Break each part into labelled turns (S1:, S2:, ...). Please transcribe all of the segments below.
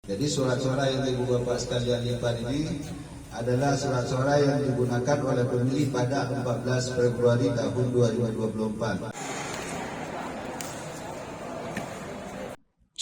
S1: Jadi surat suara yang ibu bapak sekalian lipat ini adalah surat suara yang digunakan oleh pemilih pada 14 Februari tahun 2024.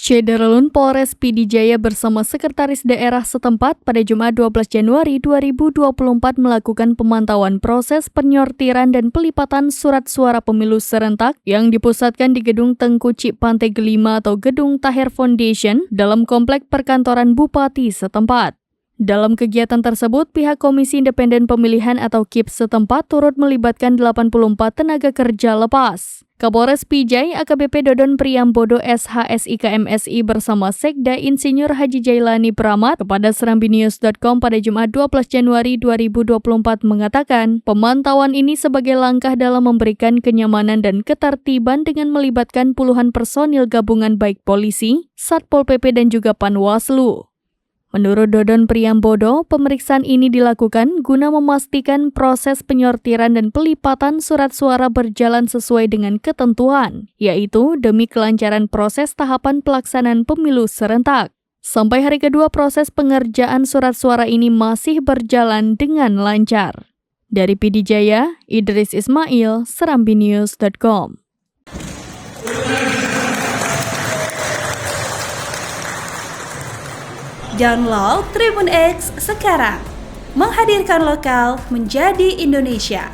S2: Syederalun Polres PD Jaya bersama Sekretaris Daerah setempat pada Jumat 12 Januari 2024 melakukan pemantauan proses penyortiran dan pelipatan surat suara pemilu serentak yang dipusatkan di Gedung Tengku Cik Pantai Gelima atau Gedung Tahir Foundation dalam komplek perkantoran Bupati setempat. Dalam kegiatan tersebut, pihak Komisi Independen Pemilihan atau KIP setempat turut melibatkan 84 tenaga kerja lepas. Kapolres Pijai AKBP Dodon Priambodo SHSIKMSI bersama Sekda Insinyur Haji Jailani Pramat kepada serambinews.com pada Jumat 12 Januari 2024 mengatakan, pemantauan ini sebagai langkah dalam memberikan kenyamanan dan ketertiban dengan melibatkan puluhan personil gabungan baik polisi, Satpol PP dan juga Panwaslu. Menurut Dodon Priambodo, pemeriksaan ini dilakukan guna memastikan proses penyortiran dan pelipatan surat suara berjalan sesuai dengan ketentuan, yaitu demi kelancaran proses tahapan pelaksanaan pemilu serentak. Sampai hari kedua proses pengerjaan surat suara ini masih berjalan dengan lancar. Dari PD Jaya, Idris Ismail, serambinews.com.
S3: Download Tribun X sekarang, menghadirkan lokal menjadi Indonesia.